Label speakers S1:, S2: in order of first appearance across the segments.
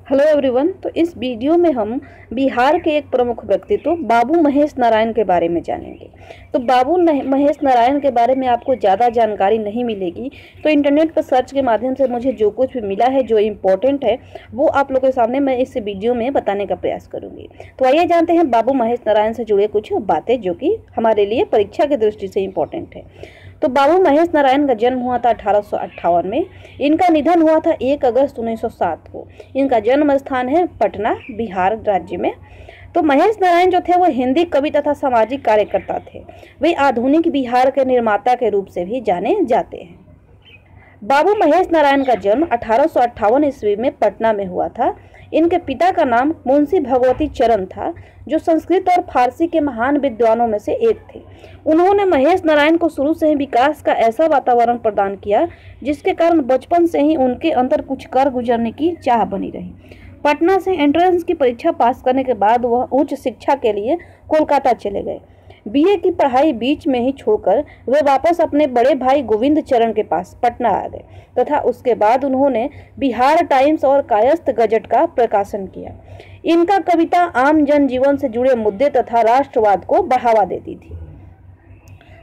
S1: Hello everyone. तो इस video में हम बिहार के एक प्रमुख व्यक्तित्व बाबू महेश नारायण के बारे में जानेंगे। तो बाबू महेश नारायण के बारे में आपको ज़्यादा जानकारी नहीं मिलेगी, तो इंटरनेट पर सर्च के माध्यम से मुझे जो कुछ भी मिला है, जो इम्पोर्टेंट है, वो आप लोगों के सामने मैं इस वीडियो में बताने का प्रयास करूंगी। तो आइए जानते हैं बाबू महेश नारायण से जुड़े कुछ बातें जो कि हमारे लिए परीक्षा की दृष्टि से इम्पोर्टेंट है। तो बाबू महेश नारायण का जन्म हुआ था 1858 में। इनका निधन हुआ था 1 अगस्त 1907 को। इनका जन्म स्थान है पटना, बिहार राज्य में। तो महेश नारायण जो थे वो हिंदी कवि तथा सामाजिक कार्यकर्ता थे। वे आधुनिक बिहार के निर्माता के रूप से भी जाने जाते हैं। बाबू महेश नारायण का जन्म 1858 ईस्वी में पटना में हुआ था। इनके पिता का नाम मुंशी भगवती चरण था, जो संस्कृत और फारसी के महान विद्वानों में से एक थे। उन्होंने महेश नारायण को शुरू से ही विकास का ऐसा वातावरण प्रदान किया जिसके कारण बचपन से ही उनके अंदर कुछ कर गुजरने की चाह बनी रही। पटना से एंट्रेंस की परीक्षा पास करने के बाद वह उच्च शिक्षा के लिए कोलकाता चले गए। बीए की पढ़ाई बीच में ही छोड़कर वे वापस अपने बड़े भाई गोविंद चरण के पास पटना आ गए तथा उसके बाद उन्होंने बिहार टाइम्स और कायस्थ गजट का प्रकाशन किया। इनका कविता आम जनजीवन से जुड़े मुद्दे तथा राष्ट्रवाद को बढ़ावा देती थी।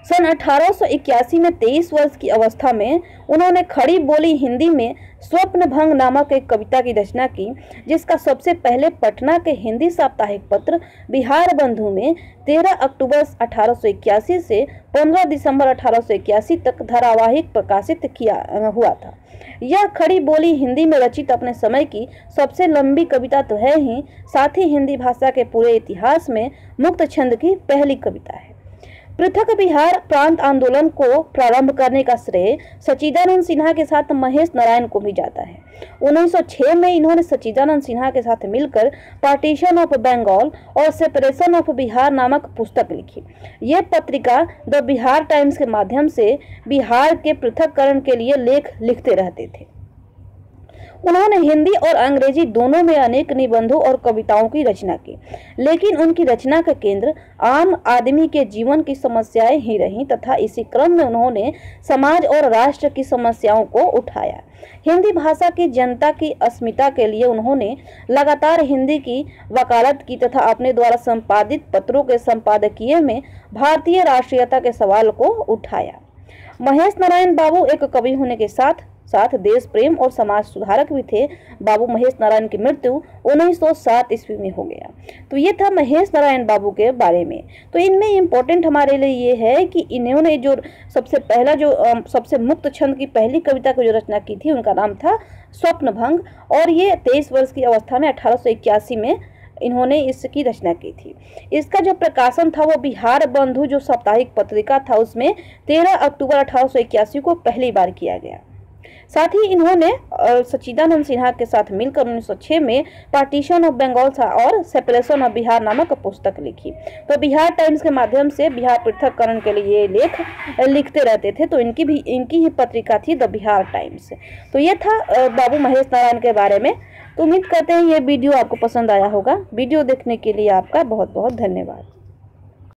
S1: सन 1881 में 23 वर्ष की अवस्था में उन्होंने खड़ी बोली हिंदी में स्वप्न भंग नामक एक कविता की रचना की, जिसका सबसे पहले पटना के हिंदी साप्ताहिक पत्र बिहार बंधु में 13 अक्टूबर 1881 से 15 दिसंबर 1881 तक धारावाहिक प्रकाशित किया हुआ था। यह खड़ी बोली हिंदी में रचित अपने समय की सबसे लंबी कविता तो है ही, साथ ही हिंदी भाषा के पूरे इतिहास में मुक्त छंद की पहली कविता है। पृथक बिहार प्रांत आंदोलन को प्रारंभ करने का श्रेय सच्चिदानंद सिन्हा के साथ महेश नारायण को भी जाता है। 1906 में इन्होंने सच्चिदानंद सिन्हा के साथ मिलकर पार्टीशन ऑफ बंगाल और सेपरेशन ऑफ बिहार नामक पुस्तक लिखी। यह पत्रिका द बिहार टाइम्स के माध्यम से बिहार के पृथककरण के लिए लेख लिखते रहते थे। उन्होंने हिंदी और अंग्रेजी दोनों में अनेक निबंधों और कविताओं की रचना की, लेकिन उनकी रचना का केंद्र आम आदमी के जीवन की समस्याएं ही रहीं तथा इसी क्रम में उन्होंने समाज और राष्ट्र की समस्याओं को उठाया। हिंदी भाषा की जनता की अस्मिता के लिए उन्होंने लगातार हिंदी की वकालत की तथा अपने द्वारा संपादित पत्रों के संपादकीय में भारतीय राष्ट्रीयता के सवाल को उठाया। महेश नारायण बाबू एक कवि होने के साथ साथ देश प्रेम और समाज सुधारक भी थे। बाबू महेश नारायण की मृत्यु 1907 ईस्वी में हो गया। तो ये था महेश नारायण बाबू के बारे में। तो इनमें इम्पोर्टेंट हमारे लिए ये है कि इन्होंने जो सबसे पहला सबसे मुक्त छंद की पहली कविता को जो रचना की थी, उनका नाम था स्वप्न भंग, और ये 23 वर्ष की अवस्था में 1881 में इन्होंने इसकी रचना की थी। इसका जो प्रकाशन था वो बिहार बंधु जो साप्ताहिक पत्रिका था, उसमें 13 अक्टूबर 1881 को पहली बार किया गया। साथ ही इन्होंने सच्चिदानंद सिन्हा के साथ मिलकर 1906 में पार्टीशन ऑफ बंगाल और सेपरेशन ऑफ बिहार नामक पुस्तक लिखी। तो बिहार टाइम्स के माध्यम से बिहार पृथककरण के लिए लेख लिखते रहते थे। तो इनकी ही पत्रिका थी द बिहार टाइम्स। तो ये था बाबू महेश नारायण के बारे में। तो उम्मीद करते हैं ये वीडियो आपको पसंद आया होगा। वीडियो देखने के लिए आपका बहुत बहुत धन्यवाद।